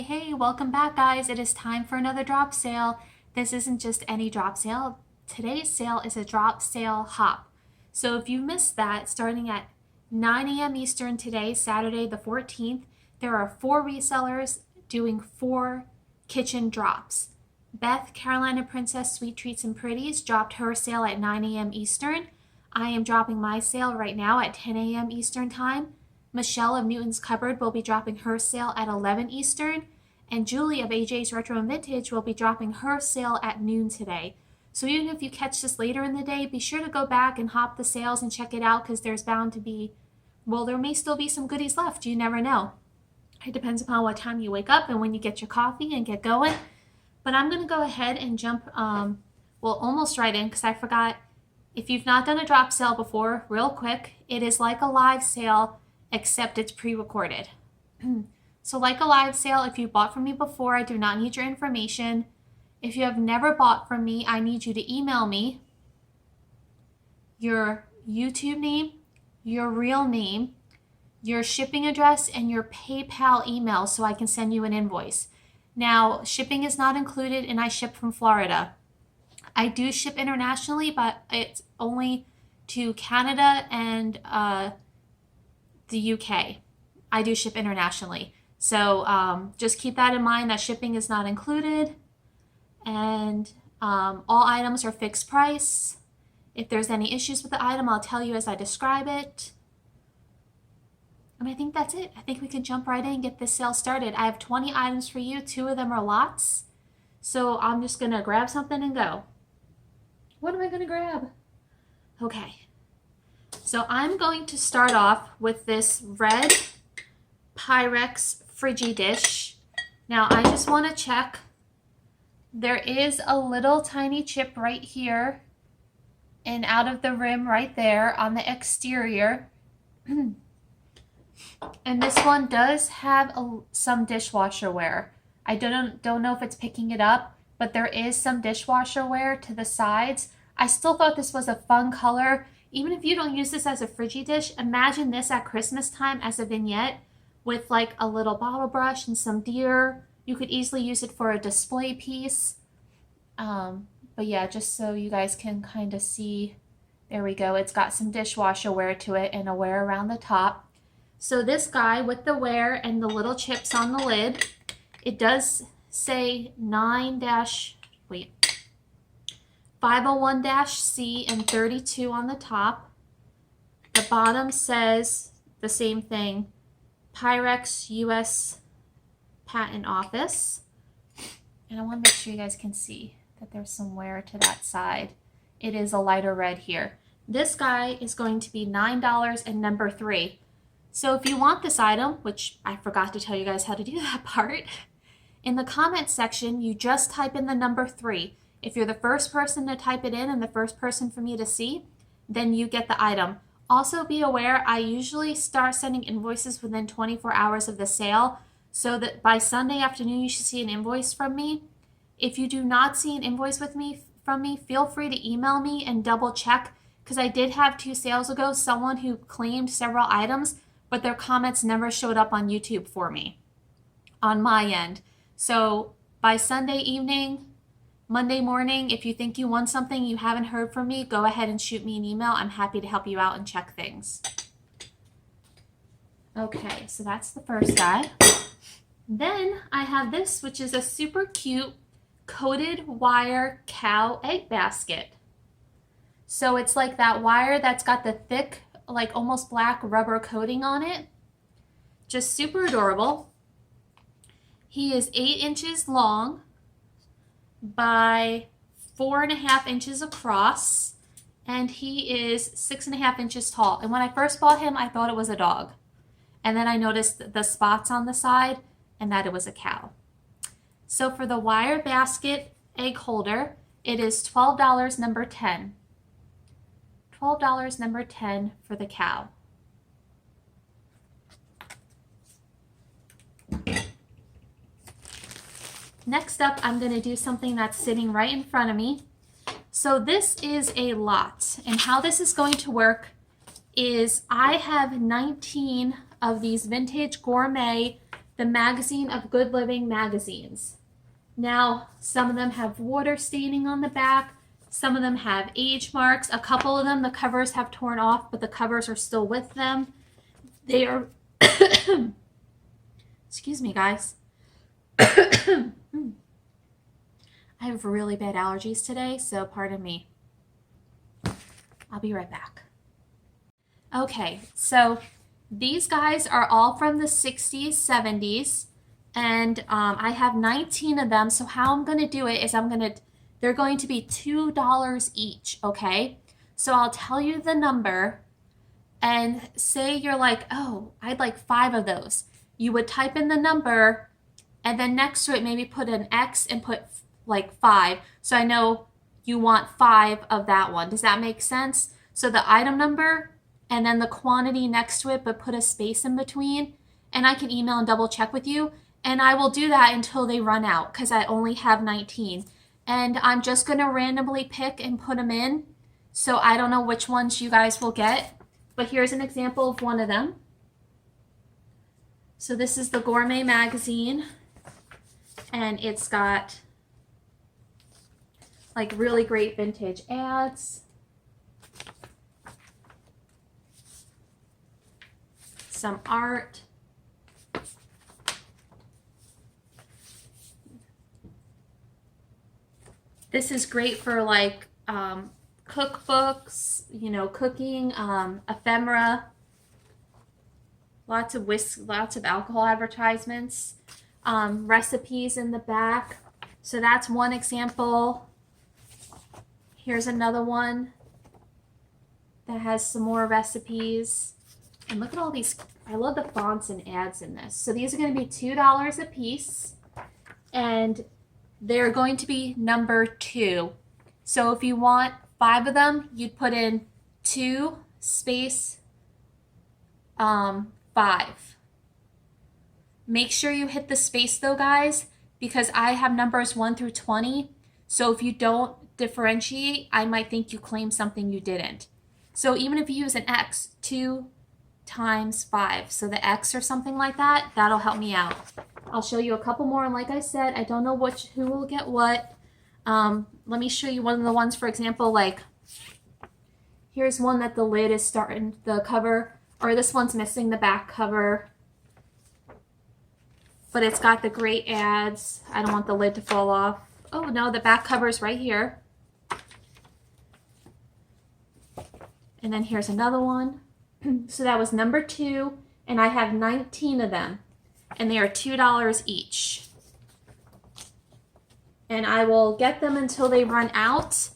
Hey, welcome back, guys. It is time for another drop sale. This isn't just any drop sale. Today's sale is a drop sale hop. So if you missed that, starting at 9 a.m. Eastern today, Saturday the 14th, there are 4 resellers doing 4 kitchen drops. Beth, Carolina Princess Sweet Treats and Pretties dropped her sale at 9 a.m. Eastern. I am dropping my sale right now at 10 a.m. Eastern time. Michelle of Newton's Cupboard will be dropping her sale at 11 Eastern, and Julie of AJ's Retro and Vintage will be dropping her sale at noon today. So even if you catch this later in the day, be sure to go back and hop the sales and check it out, because there's bound to be, well, there may still be some goodies left. You never know. It depends upon what time you wake up and when you get your coffee and get going. But I'm going to go ahead and jump, almost right in, because I forgot. If you've not done a drop sale before, real quick, it is like a live sale, except it's pre-recorded. So like a live sale, if you bought from me before, I do not need your information. If you have never bought from me, I need you to email me your YouTube name, your real name, your shipping address, and your PayPal email so I can send you an invoice. Now, shipping is not included, and I ship from Florida. I do ship internationally, but it's only to Canada and the UK. I do ship internationally. So just keep that in mind, that shipping is not included. And all items are fixed price. If there's any issues with the item, I'll tell you as I describe it. And I think that's it. I think we can jump right in and get this sale started. I have 20 items for you. 2 of them are lots. So I'm just going to grab something and go. What am I going to grab? Okay. So I'm going to start off with this red Pyrex Frigidish. Now I just want to check. There is a little tiny chip right here and out of the rim right there on the exterior. And this one does have some dishwasher wear. I don't know if it's picking it up, but there is some dishwasher wear to the sides. I still thought this was a fun color. Even if you don't use this as a Frigidish, imagine this at Christmas time as a vignette with like a little bottle brush and some deer. You could easily use it for a display piece. But yeah, just so you guys can kind of see, there we go. It's got some dishwasher wear to it and a wear around the top. So this guy with the wear and the little chips on the lid, it does say 501-C and 32 on the top. The bottom says the same thing, Pyrex US Patent Office. And I want to make sure you guys can see that there's some wear to that side. It is a lighter red here. This guy is going to be $9 and number 3. So if you want this item, which I forgot to tell you guys how to do that part, in the comments section, you just type in the number 3. If you're the first person to type it in and the first person for me to see, then you get the item. Also be aware, I usually start sending invoices within 24 hours of the sale, so that by Sunday afternoon you should see an invoice from me. If you do not see an invoice from me, feel free to email me and double check, because I did have 2 sales ago someone who claimed several items, but their comments never showed up on YouTube for me on my end. So by Sunday evening, Monday morning, if you think you want something you haven't heard from me, go ahead and shoot me an email. I'm happy to help you out and check things. Okay, so that's the first guy. Then I have this, which is a super cute coated wire cow egg basket. So it's like that wire that's got the thick, like almost black rubber coating on it. Just super adorable. He is 8 inches long by 4.5 inches across, and he is 6.5 inches tall. And when I first bought him, I thought it was a dog. And then I noticed the spots on the side and that it was a cow. So for the wire basket egg holder, it is $12 number 10. $12 number 10 for the cow. Next up, I'm going to do something that's sitting right in front of me. So this is a lot, and how this is going to work is I have 19 of these vintage gourmet the Magazine of Good Living magazines. Now, some of them have water staining on the back. Some of them have age marks. A couple of them, the covers have torn off, but the covers are still with them. They are, excuse me, guys. I have really bad allergies today, so pardon me. I'll be right back. Okay, so these guys are all from the 60s, 70s, and I have 19 of them. So how I'm going to do it is they're going to be $2 each, okay? So I'll tell you the number, and say you're like, oh, I'd like 5 of those. You would type in the number, and then next to it maybe put an X and put like 5. So I know you want 5 of that one. Does that make sense? So the item number and then the quantity next to it, but put a space in between, and I can email and double check with you. And I will do that until they run out because I only have 19. And I'm just going to randomly pick and put them in. So I don't know which ones you guys will get, but here's an example of one of them. So this is the Gourmet magazine, and it's got like really great vintage ads. Some art. This is great for like cookbooks, you know, cooking, ephemera. Lots of alcohol advertisements, recipes in the back. So that's one example. Here's another one that has some more recipes. And look at all these. I love the fonts and ads in this. So these are going to be $2 a piece, and they're going to be number 2. So if you want 5 of them, you'd put in 2 space 5. Make sure you hit the space though, guys, because I have numbers 1 through 20. So if you don't differentiate, I might think you claimed something you didn't. So even if you use an X, 2 times 5, so the X or something like that, that'll help me out. I'll show you a couple more, and like I said, I don't know who will get what. Let me show you one of the ones, for example, like here's one that the lid is starting, the cover, or this one's missing the back cover, but it's got the great ads. I don't want the lid to fall off. Oh no, the back cover is right here. And then here's another one. So that was number 2, and I have 19 of them, and they are $2 each. And I will get them until they run out.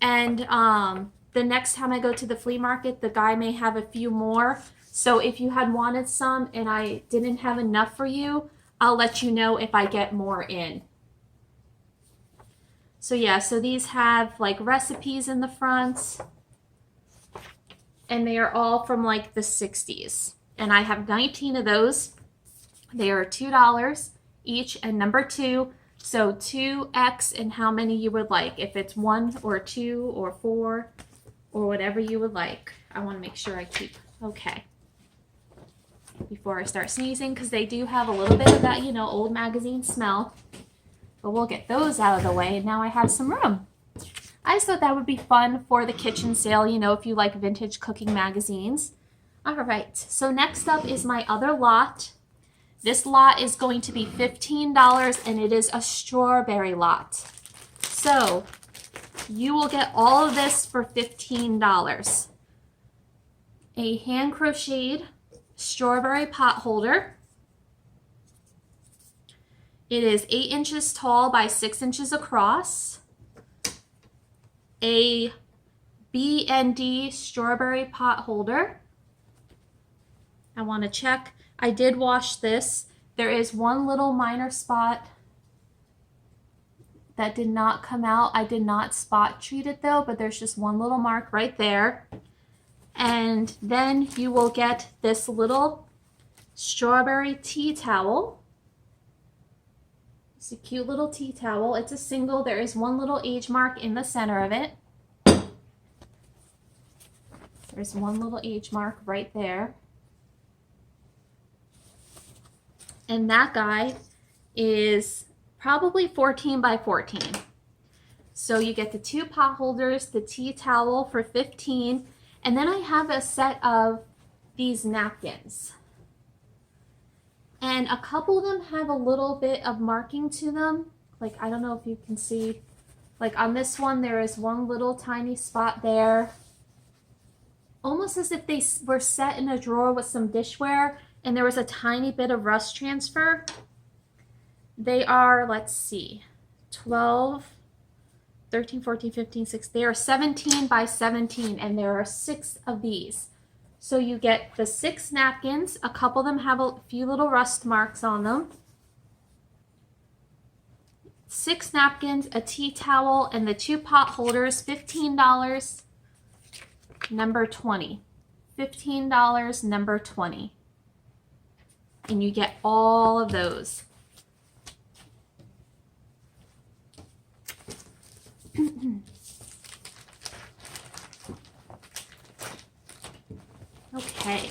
And the next time I go to the flea market, the guy may have a few more. So if you had wanted some and I didn't have enough for you, I'll let you know if I get more in. So yeah, so these have like recipes in the front, and they are all from like the 60s. And I have 19 of those. They are $2 each, and number 2. So 2x and how many you would like. If it's 1 or 2 or 4 or whatever you would like. I want to make sure I keep okay before I start sneezing, because they do have a little bit of that, you know, old magazine smell. But we'll get those out of the way, and now I have some room. I just thought that would be fun for the kitchen sale, you know, if you like vintage cooking magazines. All right, so next up is my other lot. This lot is going to be $15, and it is a strawberry lot. So you will get all of this for $15. A hand crocheted strawberry pot holder. It is 8 inches tall by 6 inches across. A B&D strawberry pot holder. I want to check. I did wash this. There is one little minor spot that did not come out. I did not spot treat it though, but there's just one little mark right there. And then you will get this little strawberry tea towel. It's a cute little tea towel. It's a single. There is one little age mark in the center of it. There's one little age mark right there. And that guy is probably 14 by 14. So you get the 2 pot holders, the tea towel for 15, and then I have a set of these napkins. And a couple of them have a little bit of marking to them. Like, I don't know if you can see, like on this one, there is one little tiny spot there. Almost as if they were set in a drawer with some dishware and there was a tiny bit of rust transfer. They are, let's see, 12, 13, 14, 15, 16. They are 17 by 17 and there are 6 of these. So you get the 6 napkins. A couple of them have a few little rust marks on them. 6 napkins, a tea towel, and the 2 pot holders, $15, number 20. $15, number 20. And you get all of those. Okay.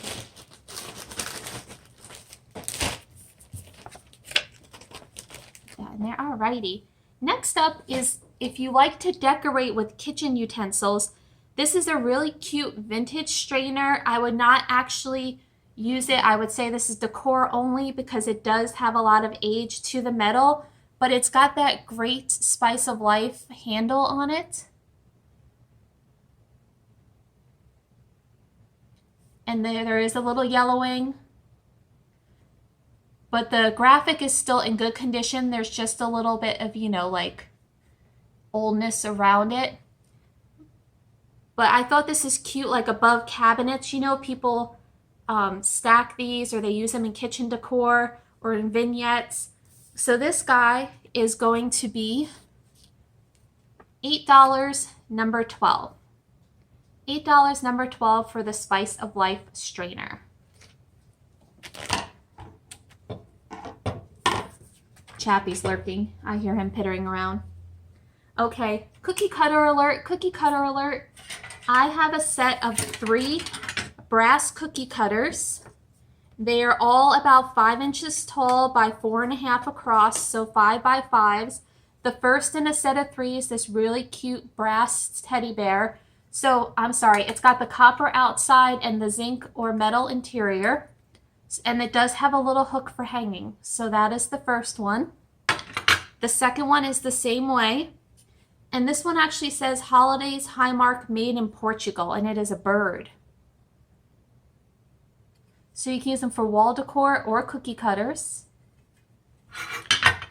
And there, alrighty. Next up is if you like to decorate with kitchen utensils, this is a really cute vintage strainer. I would not actually use it. I would say this is decor only because it does have a lot of age to the metal, but it's got that great Spice of Life handle on it. And there is a little yellowing, but the graphic is still in good condition. There's just a little bit of, you know, like oldness around it. But I thought this is cute, like above cabinets. You know, people stack these or they use them in kitchen decor or in vignettes. So this guy is going to be $8, number 12. $8, number 12 for the Spice of Life strainer. Chappie's lurking. I hear him pittering around. Okay, cookie cutter alert, cookie cutter alert. I have a set of 3 brass cookie cutters. They are all about 5 inches tall by 4.5 across, so 5 by 5s. The first in a set of 3 is this really cute brass teddy bear. So, I'm sorry, it's got the copper outside and the zinc or metal interior. And it does have a little hook for hanging. So that is the first one. The second one is the same way. And this one actually says Holidays Highmark made in Portugal, and it is a bird. So you can use them for wall decor or cookie cutters.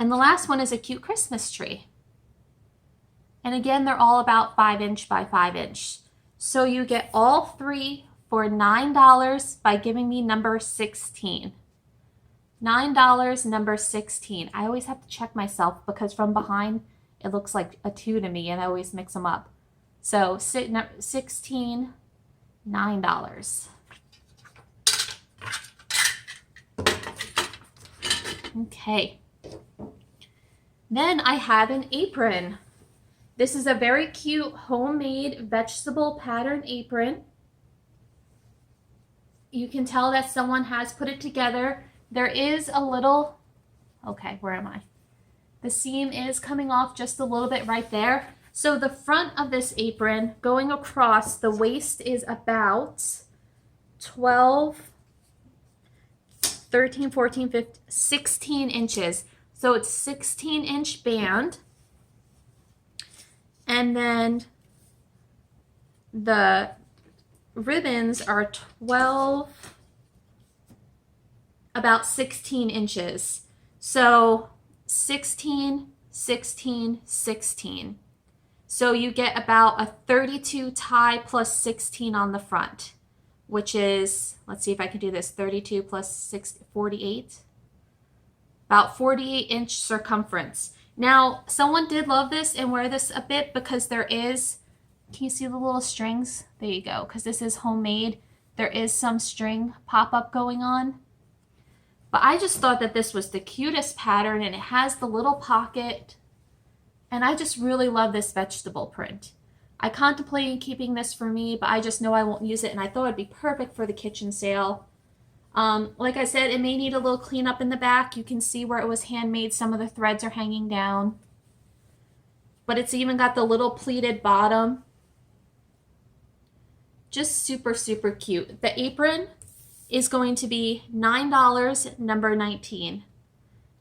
And the last one is a cute Christmas tree. And again, they're all about 5 inch by 5 inch. So you get all 3 for $9 by giving me number 16. $9, number 16. I always have to check myself because from behind it looks like a 2 to me and I always mix them up. So 16, $9. Okay. Then I have an apron. This is a very cute homemade vegetable pattern apron. You can tell that someone has put it together. There is a little, okay, where am I? The seam is coming off just a little bit right there. So the front of this apron going across, the waist is about 12, 13, 14, 15, 16 inches. So it's 16-inch band. And then the ribbons are 12, about 16 inches. So 16, 16, 16. So you get about a 32 tie plus 16 on the front, which is, let's see if I can do this, 32 plus 6, 48. About 48-inch circumference. Now, someone did love this and wear this a bit because there is, can you see the little strings? There you go, because this is homemade. There is some string pop-up going on. But I just thought that this was the cutest pattern and it has the little pocket. And I just really love this vegetable print. I contemplated keeping this for me, but I just know I won't use it and I thought it'd be perfect for the kitchen sale. Like I said, it may need a little cleanup in the back. You can see where it was handmade. Some of the threads are hanging down. But it's even got the little pleated bottom. Just super, super cute. The apron is going to be $9, number 19.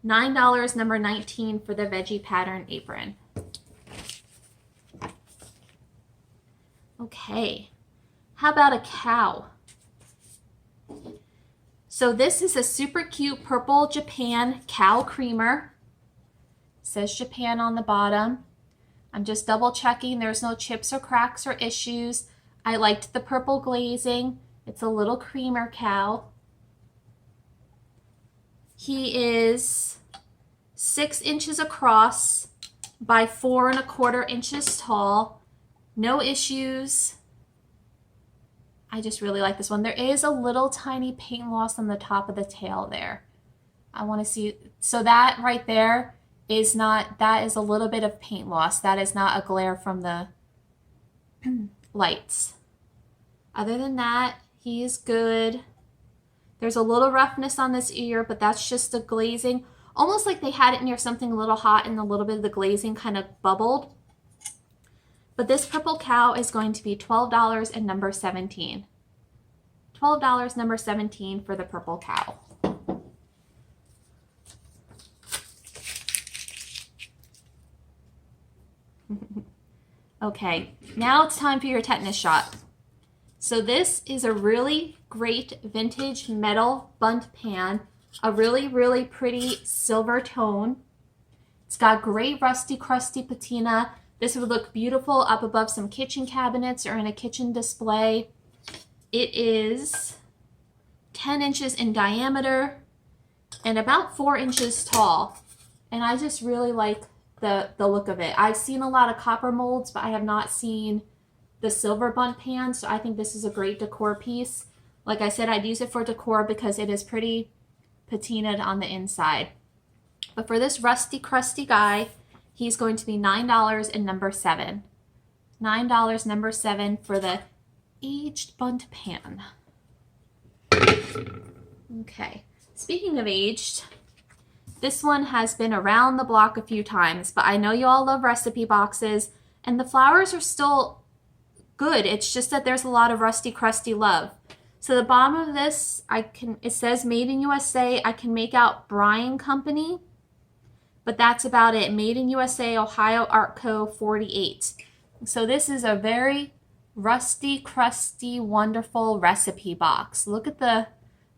$9, number 19 for the veggie pattern apron. Okay, how about a cow? So this is a super cute purple Japan cow creamer. It says Japan on the bottom. I'm just double checking there's no chips or cracks or issues. I liked the purple glazing. It's a little creamer cow. He is 6 inches across by 4 1/4 inches tall. No issues. I just really like this one. There is a little tiny paint loss on the top of the tail there. I want to see. So that right there is not, that is a little bit of paint loss. That is not a glare from the lights. Other than that, he is good. There's a little roughness on this ear, but that's just the glazing. Almost like they had it near something a little hot and a little bit of the glazing kind of bubbled. But this purple cow is going to be $12 and number 17. $12, number 17 for the purple cow. Okay, now it's time for your tetanus shot. So this is a really great vintage metal bundt pan, a really, really pretty silver tone. It's got great rusty, crusty patina. This would look beautiful up above some kitchen cabinets or in a kitchen display. It is 10 inches in diameter and about 4 inches tall. And I just really like the look of it. I've seen a lot of copper molds, but I have not seen the silver bundt pan, so I think this is a great decor piece. Like I said, I'd use it for decor because it is pretty patinaed on the inside. But for this rusty, crusty guy, he's going to be $9 and number 7. $9, number 7 for the aged bundt pan. Okay, speaking of aged, this one has been around the block a few times, but I know you all love recipe boxes, and the flowers are still good. It's just that there's a lot of rusty, crusty love. So the bottom of this, it says Made in USA. I can make out Bryan Company, but that's about it. Made in USA, Ohio Art Co. 48. So this is a very rusty, crusty, wonderful recipe box. Look at the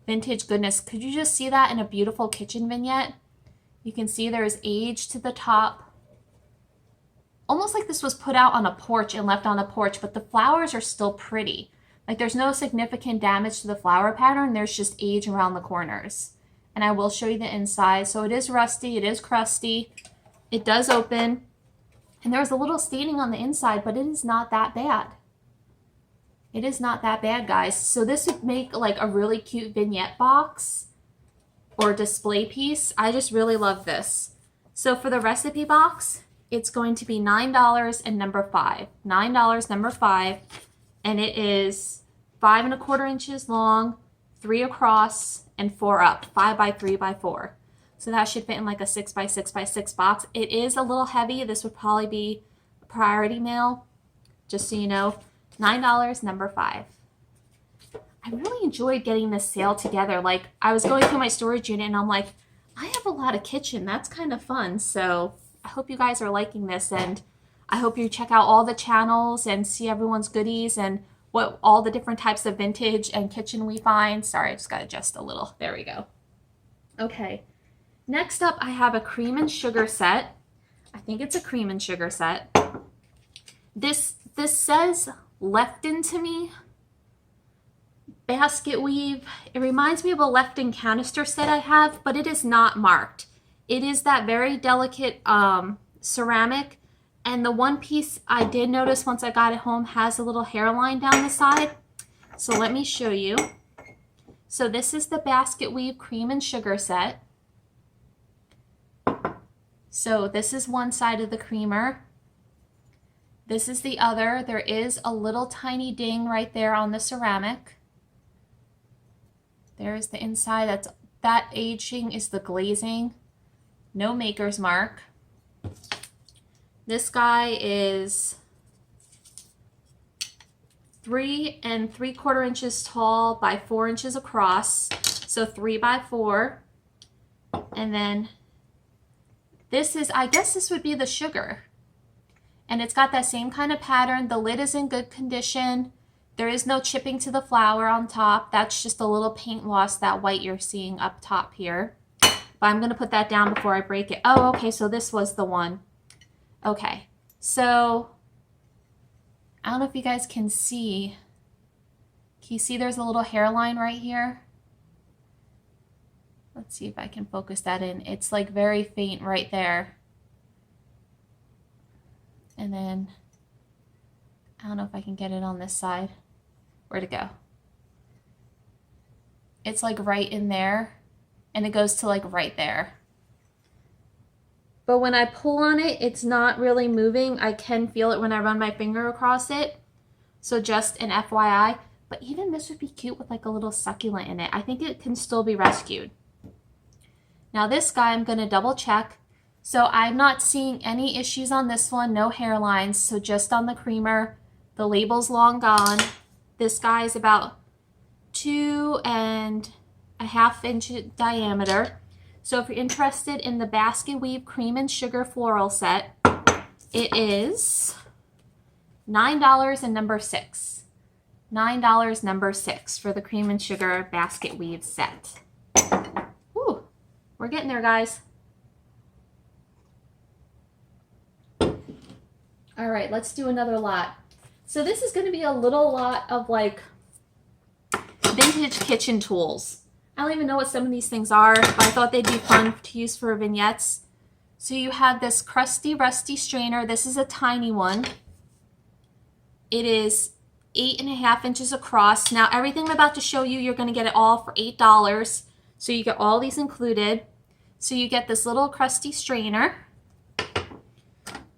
vintage goodness. Could you just see that in a beautiful kitchen vignette? You can see there's age to the top. Almost like this was put out on a porch and left on a porch, but the flowers are still pretty. Like there's no significant damage to the flower pattern. There's just age around the corners. And I will show you the inside. So it is rusty, it is crusty. It does open. And there's a little staining on the inside, but it is not that bad. It is not that bad, guys. So this would make like a really cute vignette box or display piece. I just really love this. So for the recipe box, it's going to be $9 and number 5. $9, number 5. And it is 5 1/4 inches long, 3 across, and 4 up. 5 by 3 by 4. So that should fit in like a 6 by 6 by 6 box. It is a little heavy. This would probably be a priority mail, just so you know. $9, number 5. I really enjoyed getting this sale together. Like, I was going through my storage unit and I'm like, I have a lot of kitchen. That's kind of fun. So I hope you guys are liking this, and I hope you check out all the channels and see everyone's goodies and what all the different types of vintage and kitchen we find. Sorry, I just got to adjust a little. There we go. Okay. Next up, I have a cream and sugar set. I think it's a cream and sugar set. This says Lefton to me. Basket weave. It reminds me of a Lefton canister set I have, but it is not marked. It is that very delicate ceramic, and the one piece I did notice once I got it home has a little hairline down the side. So let me show you. So this is the basket weave cream and sugar set. So this is one side of the creamer. This is the other. There is a little tiny ding right there on the ceramic. There's the inside. That aging is the glazing. No maker's mark. This guy is 3 3/4 inches tall by 4 inches across. So 3 by 4. And then this is, I guess this would be the sugar. And it's got that same kind of pattern. The lid is in good condition. There is no chipping to the flower on top. That's just a little paint loss, that white you're seeing up top here. But I'm going to put that down before I break it. Oh, okay, so this was the one. Okay, so I don't know if you guys can see. Can you see there's a little hairline right here? Let's see if I can focus that in. It's like very faint right there. And then, I don't know if I can get it on this side. Where'd it go? It's like right in there, and it goes to like right there. But when I pull on it, it's not really moving. I can feel it when I run my finger across it. So just an FYI. But even this would be cute with like a little succulent in it. I think it can still be rescued. Now this guy, I'm going to double check. So I'm not seeing any issues on this one, no hairlines. So just on the creamer, the label's long gone. This guy is about 2.5 inch diameter. So if you're interested in the Basket Weave Cream and Sugar Floral Set, it is $9 and number 6. $9 number 6 for the Cream and Sugar Basket Weave Set. Whew, we're getting there, guys. All right, let's do another lot. So this is going to be a little lot of like vintage kitchen tools. I don't even know what some of these things are, but I thought they'd be fun to use for vignettes. So you have this crusty, rusty strainer. This is a tiny one. It is 8.5 inches across. Now everything I'm about to show you, you're going to get it all for $8. So you get all these included. So you get this little crusty strainer.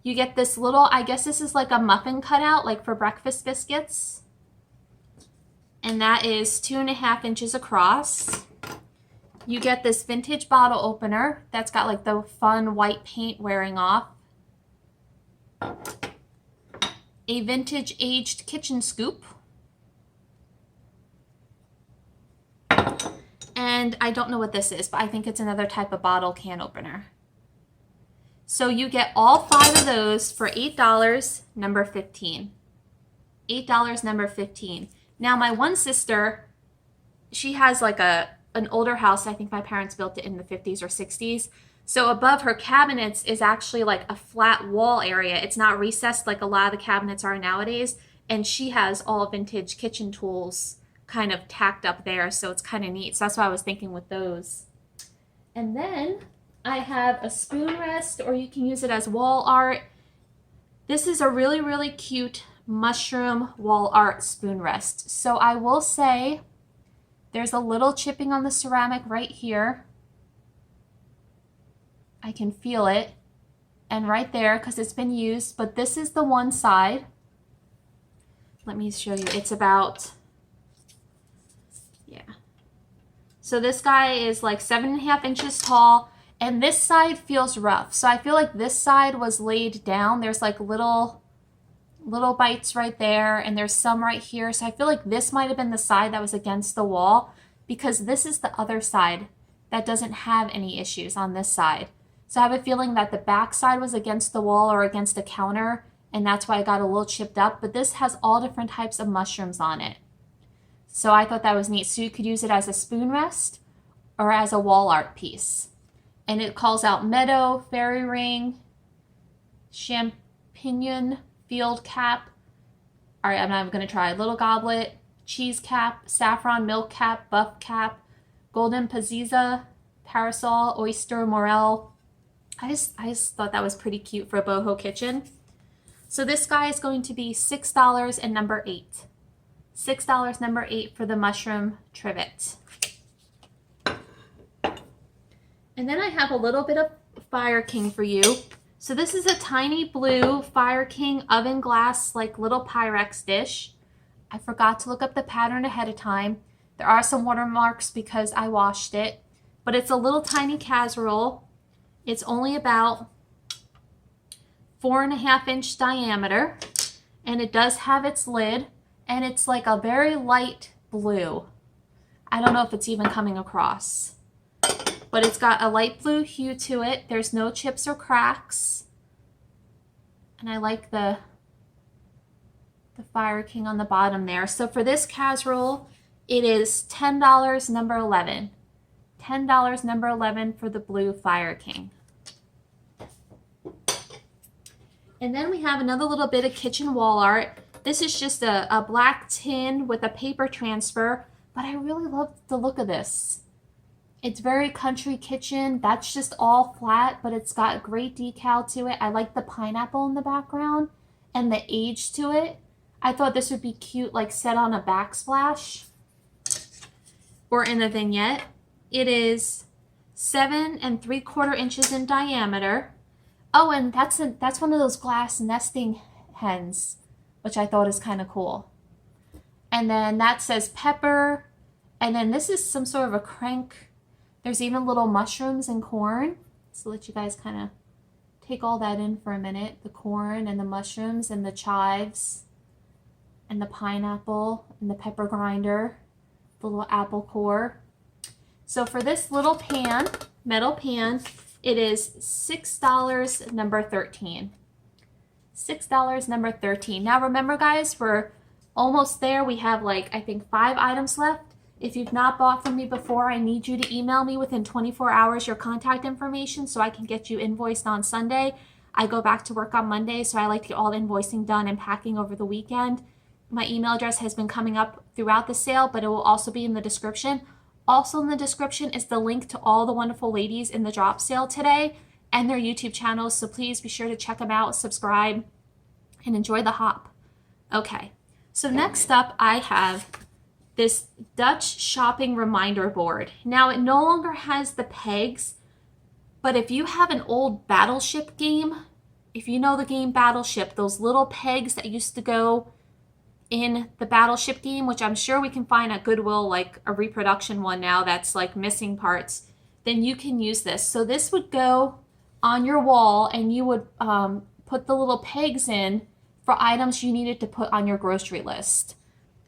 You get this little, I guess this is like a muffin cutout, like for breakfast biscuits. And that is 2.5 inches across. You get this vintage bottle opener that's got like the fun white paint wearing off. A vintage aged kitchen scoop. And I don't know what this is, but I think it's another type of bottle can opener. So you get all 5 of those for $8, number 15. $8, number 15. Now my one sister, she has like an older house. I think my parents built it in the 50s or 60s. So above her cabinets is actually like a flat wall area. It's not recessed like a lot of the cabinets are nowadays. And she has all vintage kitchen tools kind of tacked up there. So it's kind of neat. So that's what I was thinking with those. And then I have a spoon rest, or you can use it as wall art. This is a really, really cute mushroom wall art spoon rest. So I will say there's a little chipping on the ceramic right here. I can feel it. And right there, because it's been used, but this is the one side. Let me show you. It's about, yeah. So this guy is like 7.5 inches tall. And this side feels rough. So I feel like this side was laid down. There's like little bites right there. And there's some right here. So I feel like this might have been the side that was against the wall. Because this is the other side that doesn't have any issues on this side. So I have a feeling that the back side was against the wall or against a counter. And that's why I got a little chipped up. But this has all different types of mushrooms on it. So I thought that was neat. So you could use it as a spoon rest or as a wall art piece. And it calls out meadow, fairy ring, champignon, field cap. All right, I'm not even going to try. Little goblet, cheese cap, saffron milk cap, buff cap, golden paziza, parasol, oyster, morel. I just thought that was pretty cute for a boho kitchen. So this guy is going to be $6 and number 8. $6, number 8 for the mushroom trivet. And then I have a little bit of Fire King for you. So this is a tiny blue Fire King oven glass, like little Pyrex dish. I forgot to look up the pattern ahead of time. There are some watermarks because I washed it, but it's a little tiny casserole. It's only about 4.5-inch diameter, and it does have its lid, and it's like a very light blue. I don't know if it's even coming across, but it's got a light blue hue to it. There's no chips or cracks, and I like the Fire King on the bottom there. So for this casserole, it is $10, number 11. $10, number 11 for the blue Fire King. And then we have another little bit of kitchen wall art. This is just a black tin with a paper transfer, but I really love the look of this. It's very country kitchen. That's just all flat, but it's got a great decal to it. I like the pineapple in the background and the age to it. I thought this would be cute, like set on a backsplash or in a vignette. It is 7 3/4 inches in diameter. Oh, and that's one of those glass nesting hens, which I thought is kind of cool. And then that says pepper. And then this is some sort of a crank. There's even little mushrooms and corn. So let you guys kind of take all that in for a minute. The corn and the mushrooms and the chives and the pineapple and the pepper grinder, the little apple core. So for this little pan, metal pan, it is $6, number 13. $6, number 13. Now remember guys, we're almost there. We have like, I think 5 items left. If you've not bought from me before, I need you to email me within 24 hours your contact information so I can get you invoiced on Sunday. I go back to work on Monday, so I like to get all the invoicing done and packing over the weekend. My email address has been coming up throughout the sale, but it will also be in the description. Also in the description is the link to all the wonderful ladies in the drop sale today and their YouTube channels, so please be sure to check them out, subscribe, and enjoy the hop. Okay, so next up I have this Dutch shopping reminder board. Now it no longer has the pegs, but if you have an old Battleship game, if you know the game Battleship, those little pegs that used to go in the Battleship game, which I'm sure we can find at Goodwill, like a reproduction one now that's like missing parts, then you can use this. So this would go on your wall and you would put the little pegs in for items you needed to put on your grocery list.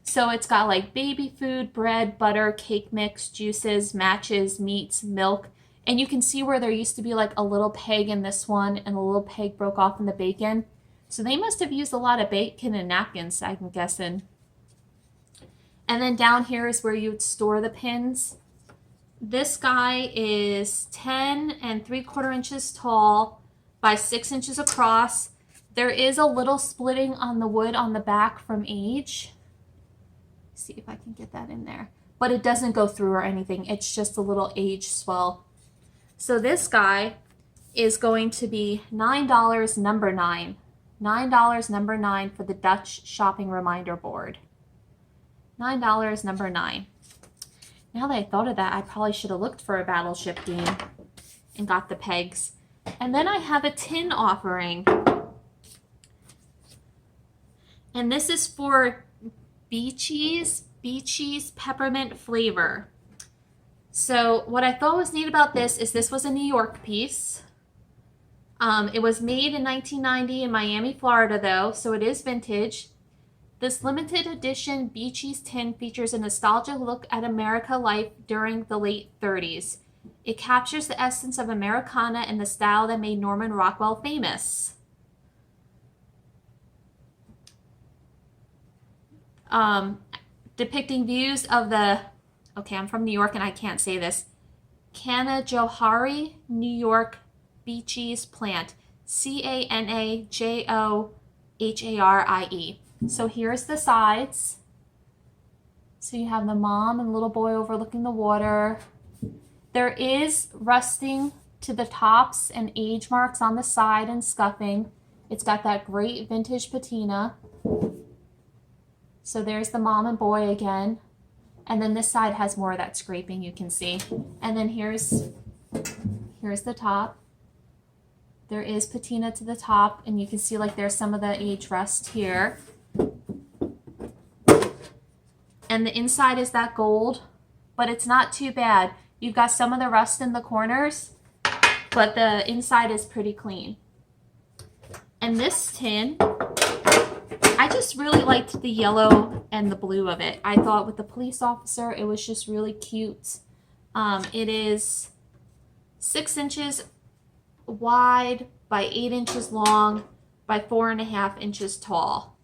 So it's got like baby food, bread, butter, cake mix, juices, matches, meats, milk, and you can see where there used to be like a little peg in this one and a little peg broke off in the bacon. So they must have used a lot of bacon and napkins, I'm guessing. And then down here is where you would store the pins. This guy is 10 3/4 inches tall by 6 inches across. There is a little splitting on the wood on the back from age. Let's see if I can get that in there. But it doesn't go through or anything. It's just a little age swell. So this guy is going to be $9, number 9. $9, number 9 for the Dutch shopping reminder board. $9, number 9. Now that I thought of that, I probably should have looked for a Battleship game and got the pegs. And then I have a tin offering. And this is for Beechees peppermint flavor. So what I thought was neat about this is this was a New York piece. It was made in 1990 in Miami, Florida, though, so it is vintage. This limited edition Beechees tin features a nostalgic look at America life during the late 30s. It captures the essence of Americana and the style that made Norman Rockwell famous. Depicting views of the, okay, I'm from New York and I can't say this, Canajoharie, New York Beechees plant, Canajoharie. So here's the sides. So you have the mom and little boy overlooking the water. There is rusting to the tops and age marks on the side and scuffing. It's got that great vintage patina. So there's the mom and boy again. And then this side has more of that scraping, you can see. And then here's the top. There is patina to the top, and you can see like there's some of the age rust here. And and the inside is that gold, but it's not too bad. You've got some of the rust in the corners, but the inside is pretty clean. And this tin, I just really liked the yellow and the blue of it. I thought with the police officer, it was just really cute. It is 6 inches wide by 8 inches long by 4.5 inches tall.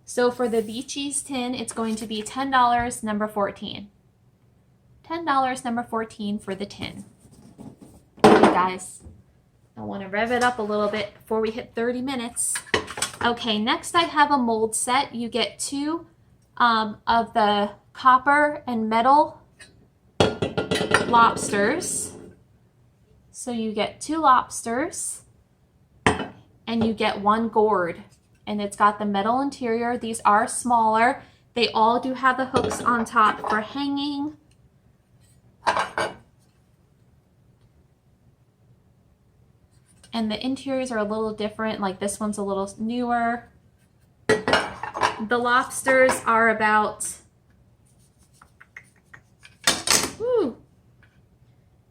So for the Beachies tin, it's going to be $10, number 14. $10, number 14 for the tin. Okay, guys, I want to rev it up a little bit before we hit 30 minutes. Okay, next I have a mold set. You get 2 of the copper and metal lobsters. So you get 2 lobsters and you get 1 gourd. And it's got the metal interior. These are smaller. They all do have the hooks on top for hanging. And the interiors are a little different. Like this one's a little newer. The lobsters are about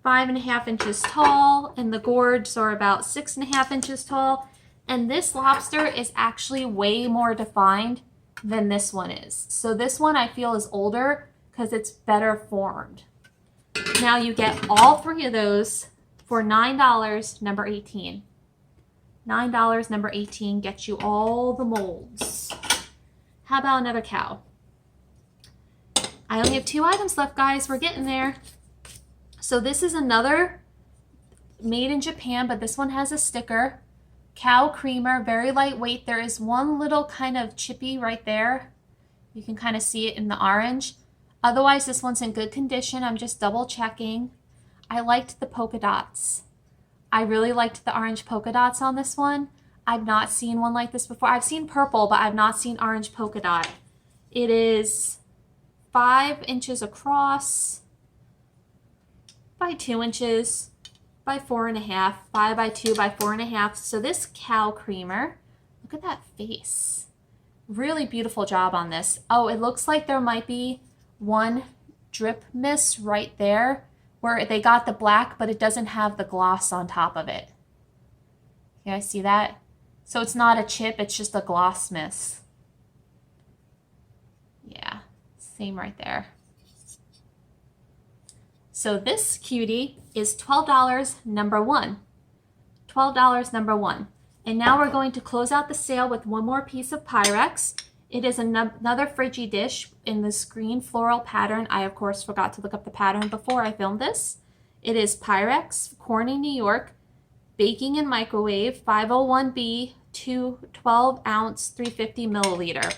5.5 inches tall, and the gourds are about 6.5 inches tall. And this lobster is actually way more defined than this one is. So this one I feel is older because it's better formed. Now you get all 3 of those for $9, number 18. $9, number 18 gets you all the molds. How about another cow? I only have 2 items left, guys. We're getting there. So this is another made in Japan, but this one has a sticker. Cow creamer, very lightweight. There is one little kind of chippy right there. You can kind of see it in the orange. Otherwise, this one's in good condition. I'm just double checking. I liked the polka dots. I really liked the orange polka dots on this one. I've not seen one like this before. I've seen purple, but I've not seen orange polka dot. It is 5 inches across by 2 inches. By 4.5, 5 by 2 by 4.5. So this cow creamer, look at that face. Really beautiful job on this. Oh, it looks like there might be one drip miss right there where they got the black, but it doesn't have the gloss on top of it. You guys see that? So it's not a chip, it's just a gloss miss. Yeah, same right there. So this cutie is $12, number 1. $12, number 1. And now we're going to close out the sale with one more piece of Pyrex. It is another Friggy dish in this green floral pattern. I, of course, forgot to look up the pattern before I filmed this. It is Pyrex, Corning, New York, baking in microwave, 501B, 12-ounce, 350 milliliter.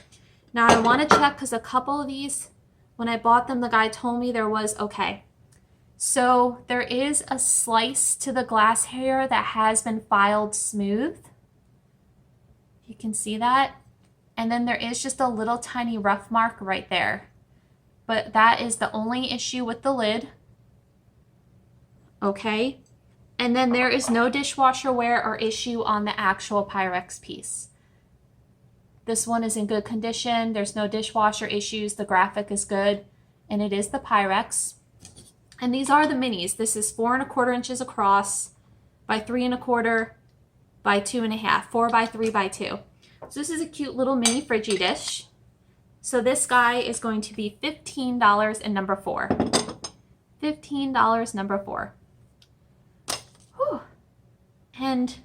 Now I want to check because a couple of these, when I bought them, the guy told me there was okay. So there is a slice to the glass hair that has been filed smooth. You can see that. And then there is just a little tiny rough mark right there. But that is the only issue with the lid. Okay. And then there is no dishwasher wear or issue on the actual Pyrex piece. This one is in good condition. There's no dishwasher issues. The graphic is good. And it is the Pyrex. And these are the minis. This is 4.25 inches across by 3.25 by 2.5, 4 by 3 by 2. So this is a cute little mini Friggy dish. So this guy is going to be $15 and number 4. $15, number 4. Whew. And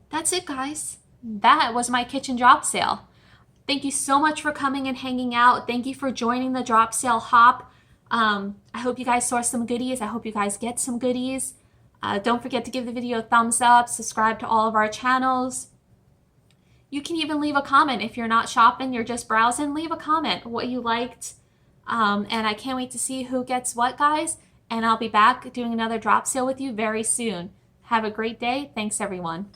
that's it, guys. That was my kitchen drop sale. Thank you so much for coming and hanging out. Thank you for joining the drop sale hop. I hope you guys saw some goodies. I hope you guys get some goodies. Don't forget to give the video a thumbs up, subscribe to all of our channels. You can even leave a comment if you're not shopping, you're just browsing, leave a comment what you liked. And I can't wait to see who gets what, guys. And I'll be back doing another drop sale with you very soon. Have a great day. Thanks, everyone.